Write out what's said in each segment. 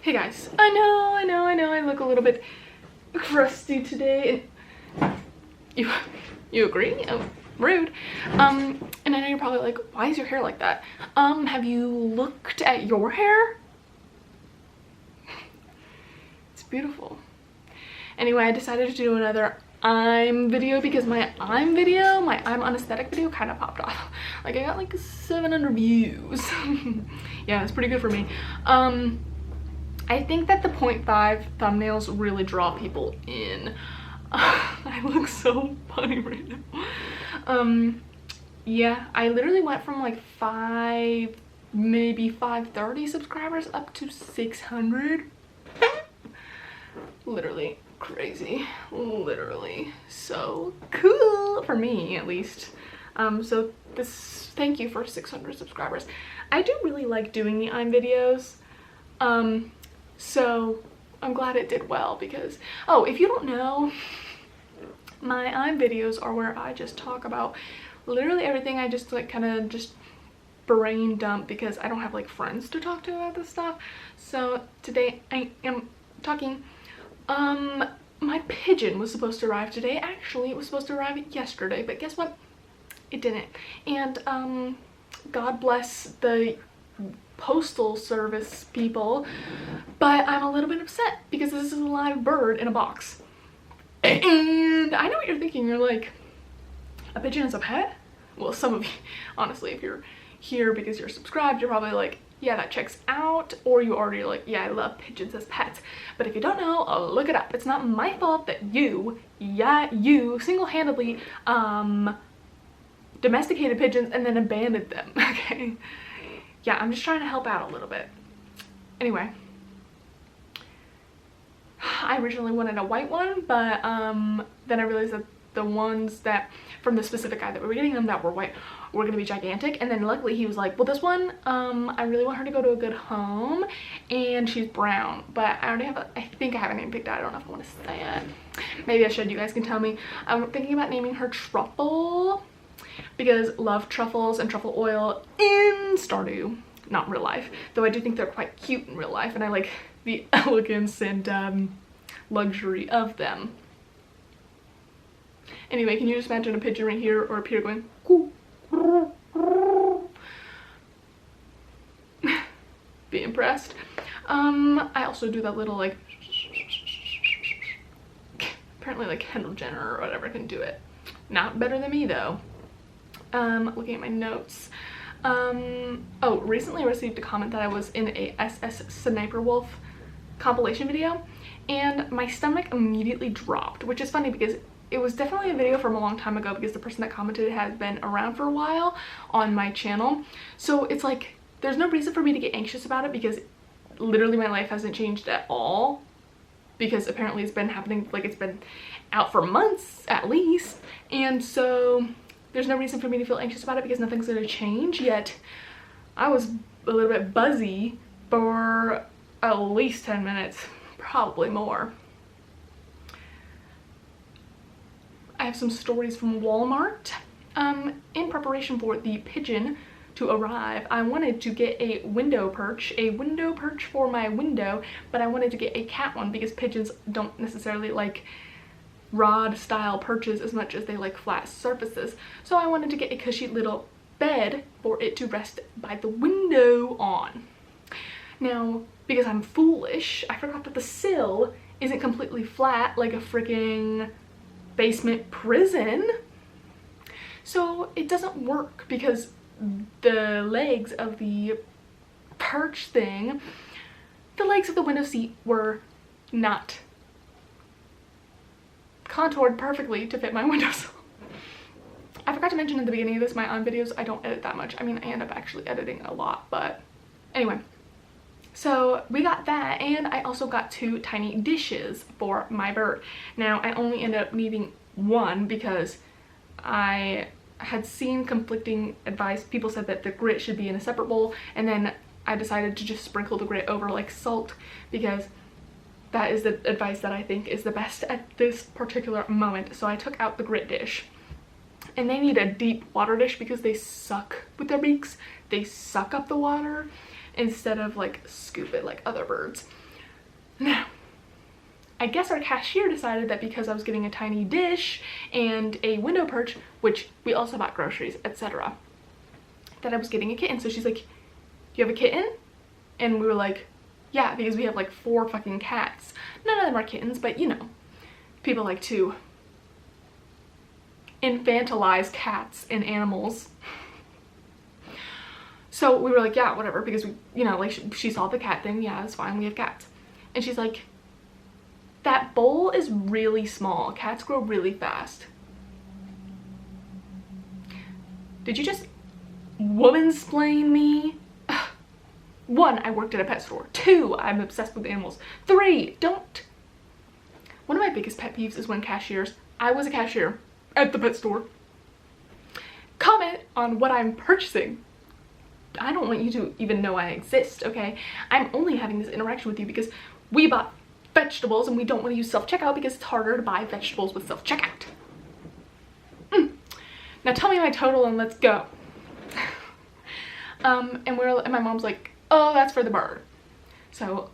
Hey guys, I know, I look a little bit crusty today, and you agree? Oh, rude. And I know you're probably like, why is your hair like that? Have you looked at your hair? It's beautiful. Anyway, I decided to do another I'm video because my I'm unaesthetic video kind of popped off. Like I got like 700 views. Yeah, it's pretty good for me. I think that the 0.5 thumbnails really draw people in. I look so funny right now. Yeah, I literally went from like 5, maybe 530 subscribers up to 600. Literally crazy, literally so cool for me, at least. So thank you for 600 subscribers. I do really like doing the I'm videos, so I'm glad it did well because, oh, if you don't know, my I'm videos are where I just talk about literally everything. I just like kind of just brain dump because I don't have like friends to talk to about this stuff. So today I am talking. My pigeon was supposed to arrive today. Actually, it was supposed to arrive yesterday, but guess what? It didn't. And God bless the postal service people, but I'm a little bit upset because this is a live bird in a box. And I know what you're thinking. You're like, a pigeon is a pet? Well, some of you, honestly, if you're here because you're subscribed, you're probably like, yeah, that checks out, or you already like, yeah, I love pigeons as pets. But if you don't know, I'll look it up. It's not my fault that you single-handedly domesticated pigeons and then abandoned them. Okay, yeah, I'm just trying to help out a little bit. Anyway, I originally wanted a white one, but then I realized that the ones that from the specific guy that we were getting them that were white were gonna be gigantic. And then luckily he was like, well, this one, I really want her to go to a good home, and she's brown. But I already have I think I have a name picked out. I don't know if I want to say it. Maybe I should. You guys can tell me. I'm thinking about naming her Truffle because love truffles and truffle oil in Stardew, not real life, though I do think they're quite cute in real life, and I like the elegance and luxury of them. Anyway, can you just imagine a pigeon right here or a pigeon going, coo? Be impressed. I also do that little like, apparently like Kendall Jenner or whatever can do it. Not better than me though. Looking at my notes. Oh, recently I received a comment that I was in a SS Sniper Wolf compilation video, and my stomach immediately dropped, which is funny because it was definitely a video from a long time ago because the person that commented has been around for a while on my channel. So it's like, there's no reason for me to get anxious about it because literally my life hasn't changed at all, because apparently it's been happening, like it's been out for months at least. And so there's no reason for me to feel anxious about it because nothing's gonna change. Yet I was a little bit buzzy for at least 10 minutes, probably more. I have some stories from Walmart. In preparation for the pigeon to arrive, I wanted to get a window perch for my window, but I wanted to get a cat one because pigeons don't necessarily like rod style perches as much as they like flat surfaces. So I wanted to get a cushy little bed for it to rest by the window on. Now, because I'm foolish, I forgot that the sill isn't completely flat like a freaking basement prison. So it doesn't work because the legs of the perch thing, the legs of the window seat were not contoured perfectly to fit my windowsill. I forgot to mention in the beginning of this, my own videos, I don't edit that much. I mean, I end up actually editing a lot, but anyway. So we got that, and I also got 2 tiny dishes for my bird. Now, I only ended up needing 1 because I had seen conflicting advice. People said that the grit should be in a separate bowl, and then I decided to just sprinkle the grit over like salt because that is the advice that I think is the best at this particular moment. So I took out the grit dish, and they need a deep water dish because they suck with their beaks. They suck up the water instead of like scoop it like other birds. Now, I guess our cashier decided that because I was getting a tiny dish and a window perch, which we also bought groceries, etc., that I was getting a kitten. So she's like, do you have a kitten? And we were like, yeah, because we have like 4 fucking cats. None of them are kittens, but you know, people like to infantilize cats and animals. So we were like, yeah, whatever, because we, you know, like she saw the cat thing. Yeah, it's fine, we have cats. And she's like, that bowl is really small. Cats grow really fast. Did you just womansplain me? Ugh. 1, I worked at a pet store. 2, I'm obsessed with animals. 3, don't. One of my biggest pet peeves is when cashiers, I was a cashier at the pet store, comment on what I'm purchasing. I don't want you to even know I exist, okay? I'm only having this interaction with you because we bought vegetables and we don't want to use self-checkout because it's harder to buy vegetables with self-checkout. Now tell me my total and let's go. And my mom's like, oh, that's for the bird. So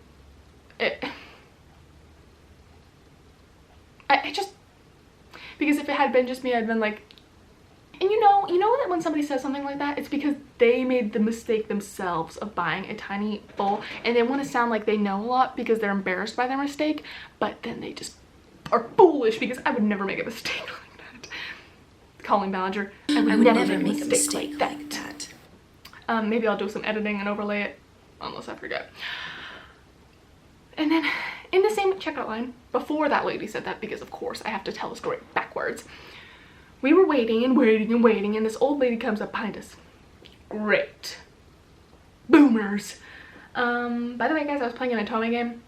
I just, because if it had been just me, I'd been like, and you know that when somebody says something like that, it's because they made the mistake themselves of buying a tiny bowl and they want to sound like they know a lot because they're embarrassed by their mistake, but then they just are foolish because I would never make a mistake like that. Colleen Ballinger, I would never make a mistake like that. Maybe I'll do some editing and overlay it, unless I forget. And then in the same checkout line, before that lady said that, because of course I have to tell the story backwards, we were waiting and waiting and waiting, and this old lady comes up behind us. Great. Boomers. By the way, guys, I was playing an Atome game.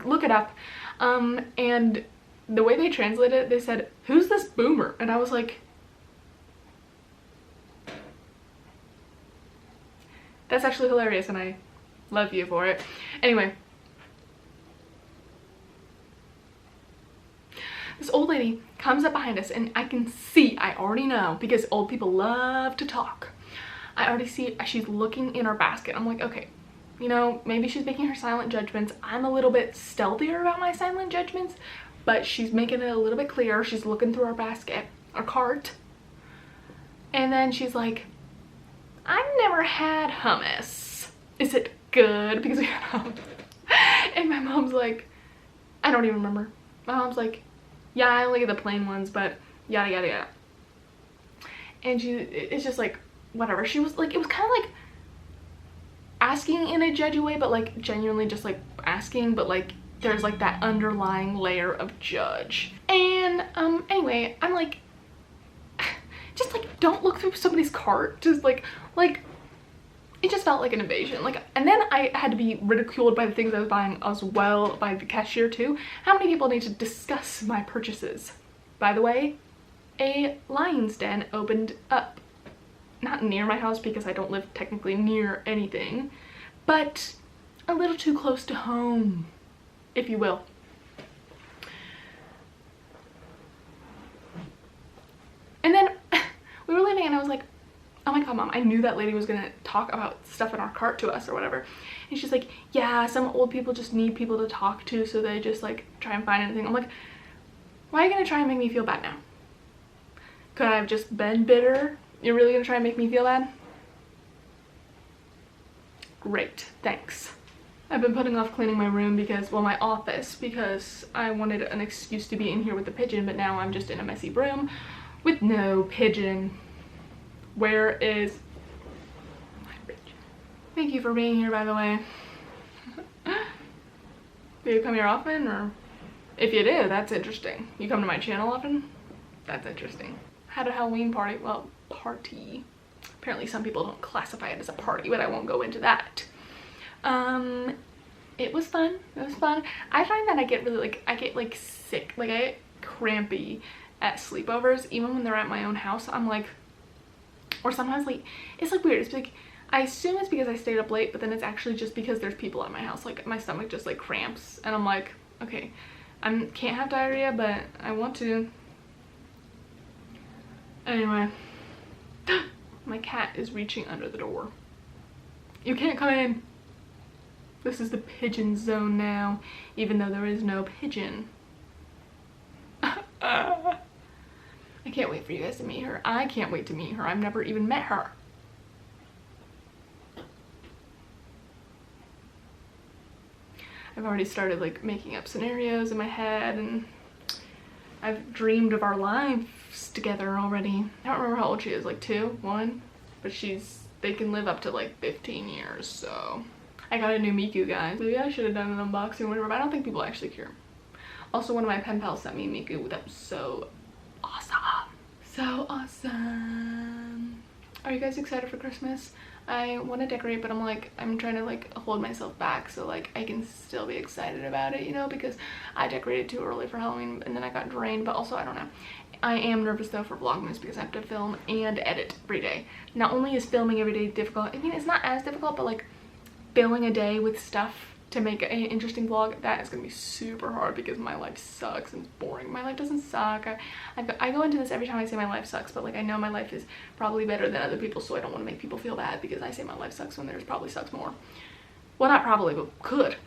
Look it up. And the way they translated it, they said, who's this boomer? And I was like, that's actually hilarious, and I love you for it. Anyway. This old lady comes up behind us and I can see, I already know, because old people love to talk. I already see she's looking in our basket. I'm like, okay, you know, maybe she's making her silent judgments. I'm a little bit stealthier about my silent judgments, but she's making it a little bit clearer. She's looking through our basket, our cart. And then she's like, I've never had hummus. Is it good? Because we had hummus. And my mom's like, I don't even remember. My mom's like, yeah, I only get the plain ones, but yada yada yada. And it's just like, whatever. She was like, it was kind of like asking in a judgy way, but like genuinely just like asking, but like there's like that underlying layer of judge. And anyway, I'm like, just like, don't look through somebody's cart. Just like it just felt like an invasion. Like, and then I had to be ridiculed by the things I was buying as well by the cashier too. How many people need to discuss my purchases? By the way, a lion's den opened up. Not near my house because I don't live technically near anything, but a little too close to home, if you will. And then we were leaving and I was like, oh my god, Mom, I knew that lady was gonna talk about stuff in our cart to us or whatever. And she's like, yeah, some old people just need people to talk to, so they just like try and find anything. I'm like, why are you gonna try and make me feel bad now? Could I have just been bitter? You're really gonna try and make me feel bad? Great, thanks. I've been putting off cleaning my room because, well, my office, because I wanted an excuse to be in here with the pigeon, but now I'm just in a messy room with no pigeon. Where is my pigeon? Thank you for being here, by the way. Do you come here often? Or if you do, that's interesting. You come to my channel often? That's interesting. Had a Halloween party. Well, party. Apparently some people don't classify it as a party, but I won't go into that. It was fun. It was fun. I find that I get really I get sick. Like I get crampy at sleepovers, even when they're at my own house. I'm like, or sometimes like, it's like weird. It's like, I assume it's because I stayed up late, but then it's actually just because there's people at my house. Like my stomach just like cramps and I'm like, okay, I can't have diarrhea, but I want to. Anyway, my cat is reaching under the door. You can't come in. This is the pigeon zone now, even though there is no pigeon. I can't wait for you guys to meet her. I can't wait to meet her. I've never even met her. I've already started like making up scenarios in my head, and I've dreamed of our lives together already. I don't remember how old she is, like 2, 1, but they can live up to like 15 years, so. I got a new Miku, guys. Maybe I should have done an unboxing or whatever, but I don't think people actually care. Also, one of my pen pals sent me Miku. That was so awesome. So awesome. Are you guys excited for Christmas? I want to decorate, but I'm trying to like hold myself back so like I can still be excited about it, you know, because I decorated too early for Halloween and then I got drained. But also, I don't know. I am nervous though for Vlogmas because I have to film and edit every day. Not only is filming every day difficult, I mean, it's not as difficult, but like filling a day with stuff to make an interesting vlog, that is gonna be super hard because my life sucks and it's boring. My life doesn't suck. I go into this every time I say my life sucks, but like I know my life is probably better than other people's, so I don't want to make people feel bad because I say my life sucks when theirs probably sucks more. Well, not probably, but could.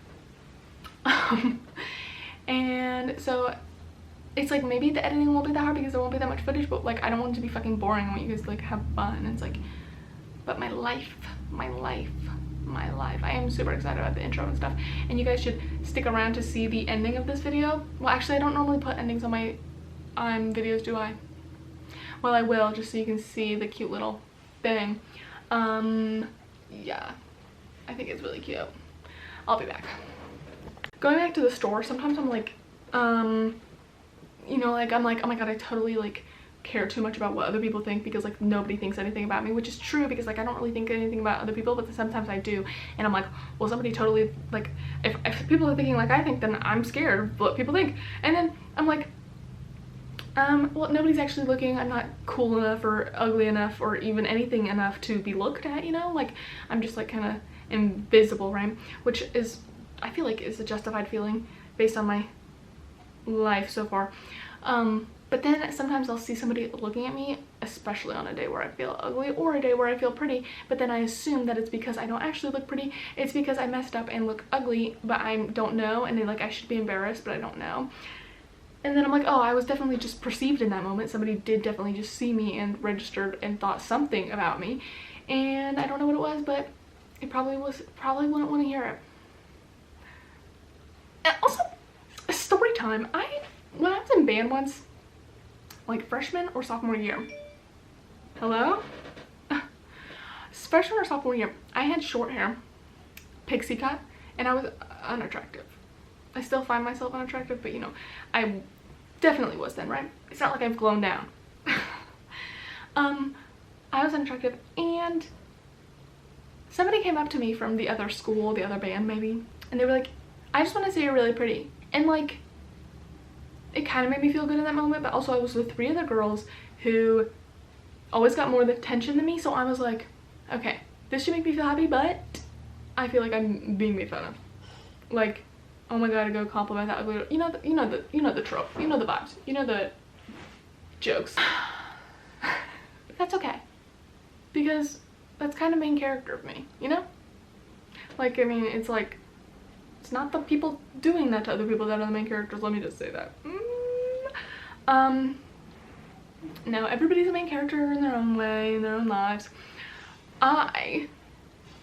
And so it's like maybe the editing won't be that hard because there won't be that much footage, but like I don't want it to be fucking boring. I want you guys to like have fun. It's like, but my life. I am super excited about the intro and stuff, and you guys should stick around to see the ending of this video. Well, actually, I don't normally put endings on my videos, do I? Well, I will, just so you can see the cute little thing. Yeah, I think it's really cute. I'll be back. Going back to the store, sometimes I'm like, you know, like I'm like, oh my god, I totally like care too much about what other people think because like nobody thinks anything about me, which is true because like I don't really think anything about other people, but sometimes I do, and I'm like, well, somebody totally like, if people are thinking like I think, then I'm scared of what people think. And then I'm like, well, nobody's actually looking. I'm not cool enough or ugly enough or even anything enough to be looked at, you know, like I'm just like kind of invisible, right? Which is, I feel like, is a justified feeling based on my life so far. But then sometimes I'll see somebody looking at me, especially on a day where I feel ugly or a day where I feel pretty, but then I assume that it's because I don't actually look pretty. It's because I messed up and look ugly, but I don't know, and then like I should be embarrassed, but I don't know. And then I'm like, oh, I was definitely just perceived in that moment. Somebody did definitely just see me and registered and thought something about me, and I don't know what it was, but it probably wouldn't want to hear it. And also, a story time. When I was in band once, like freshman or sophomore year. Hello? Freshman or sophomore year, I had short hair, pixie cut, and I was unattractive. I still find myself unattractive, but you know, I definitely was then, right? It's not like I've grown down. I was unattractive, and somebody came up to me from the other school, the other band maybe, and they were like, I just want to say you're really pretty. And like, it kind of made me feel good in that moment, but also I was with 3 other girls who always got more attention than me, so I was like, okay, this should make me feel happy, but I feel like I'm being made fun of. Like, oh my god, to go compliment that ugly, you know the trope, you know the vibes, you know the jokes. That's okay, because that's kind of main character of me, you know? Like, I mean, it's like, it's not the people doing that to other people that are the main characters, let me just say that. No, everybody's a main character in their own way, in their own lives. I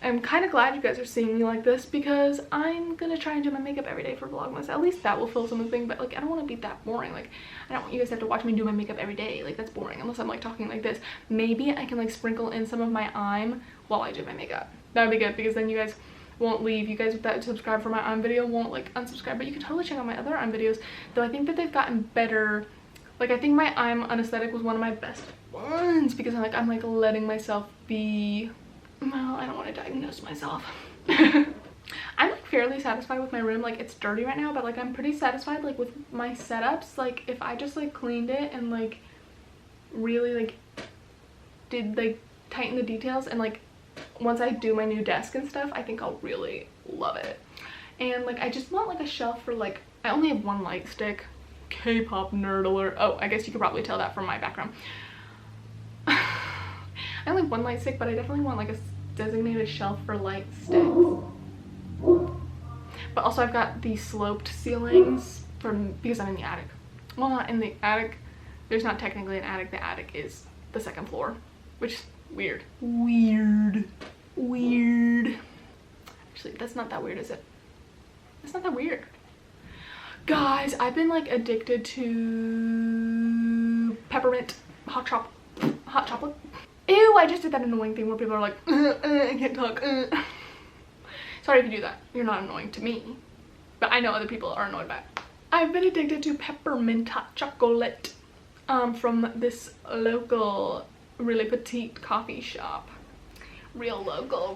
am kind of glad you guys are seeing me like this because I'm gonna try and do my makeup every day for Vlogmas. At least that will fill some of the thing, but like I don't want to be that boring. Like I don't want you guys to have to watch me do my makeup every day. Like that's boring unless I'm like talking like this. Maybe I can like sprinkle in some of my while I do my makeup. That would be good because then you guys won't leave. You guys that subscribe for my video won't like unsubscribe, but you can totally check out my other videos, though I think that they've gotten better. Like I think my unaesthetic was one of my best ones because I'm like letting myself be, well, I don't want to diagnose myself. I'm like fairly satisfied with my room. Like it's dirty right now, but like I'm pretty satisfied like with my setups. Like if I just like cleaned it and like really like did like tighten the details, and like once I do my new desk and stuff, I think I'll really love it. And like I just want like a shelf for like, I only have 1 light stick. K-pop nerd alert. Oh, I guess you could probably tell that from my background. I only have 1 light stick, but I definitely want like a designated shelf for light sticks. But also I've got these sloped ceilings because I'm in the attic. Well, not in the attic. There's not technically an attic. The attic is the second floor, which is weird. Weird. Actually, that's not that weird, is it? It's not that weird. Guys, I've been like addicted to peppermint hot chocolate. Ew, I just did that annoying thing where people are like, I can't talk. Sorry if you do that. You're not annoying to me, but I know other people are annoyed by it. I've been addicted to peppermint hot chocolate from this local, really petite coffee shop. Real local,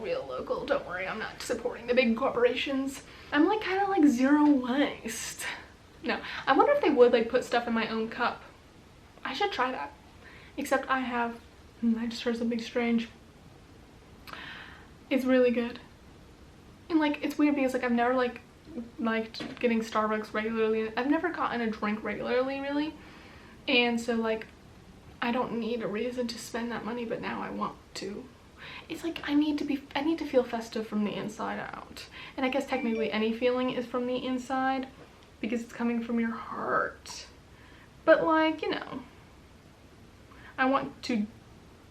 don't worry, I'm not supporting the big corporations. I'm like kind of like zero waste. No, I wonder if they would like put stuff in my own cup. I should try that. Except I just heard something strange. It's really good. And like, it's weird because like I've never like liked getting Starbucks regularly. I've never gotten a drink regularly, really. And so like, I don't need a reason to spend that money, but now I want to. It's like I need to feel festive from the inside out. And I guess technically any feeling is from the inside because it's coming from your heart. But like, you know, I want to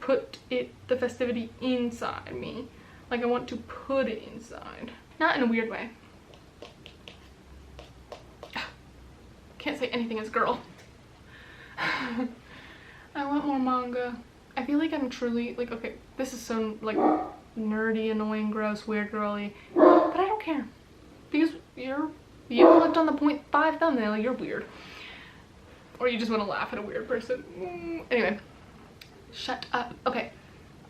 put the festivity inside me. Like I want to put it inside. Not in a weird way. Can't say anything as a girl. I want more manga. I feel like I'm truly like, okay, this is so like nerdy, annoying, gross, weird, girly, but I don't care because you clicked on the 0.5 thumbnail. You're weird, or you just want to laugh at a weird person. Anyway, shut up. Okay,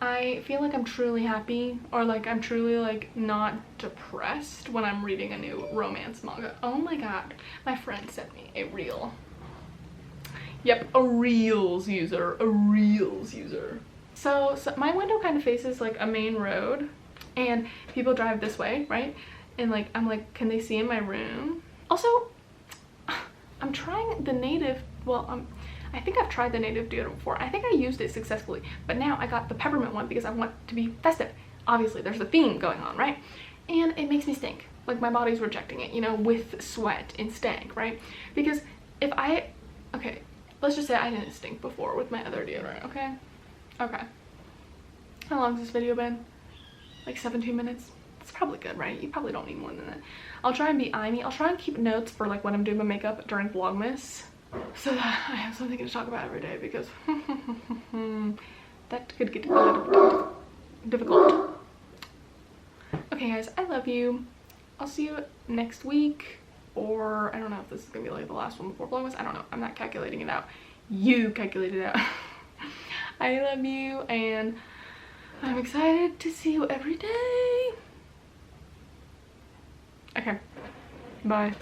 I feel like I'm truly happy, or like I'm truly like not depressed when I'm reading a new romance manga. Oh my god, my friend sent me a reel. Yep, a Reels user. So my window kind of faces like a main road and people drive this way, right? And like, I'm like, can they see in my room? Also, I'm trying the native, I think I've tried the native deodorant before. I think I used it successfully, but now I got the peppermint one because I want to be festive. Obviously, there's a theme going on, right? And it makes me stink. Like my body's rejecting it, you know, with sweat and stank, right? Because if okay, let's just say I didn't stink before with my other deodorant, okay? Okay. How long has this video been? Like 17 minutes? It's probably good, right? You probably don't need more than that. I'll try and be eye-me. I'll try and keep notes for like when I'm doing my makeup during Vlogmas, so that I have something to talk about every day, because that could get a little difficult. Okay guys, I love you. I'll see you next week. Or I don't know if this is gonna be like the last one before Vlogmas. I don't know. I'm not calculating it out. You calculate it out. I love you and I'm excited to see you every day. Okay. Bye.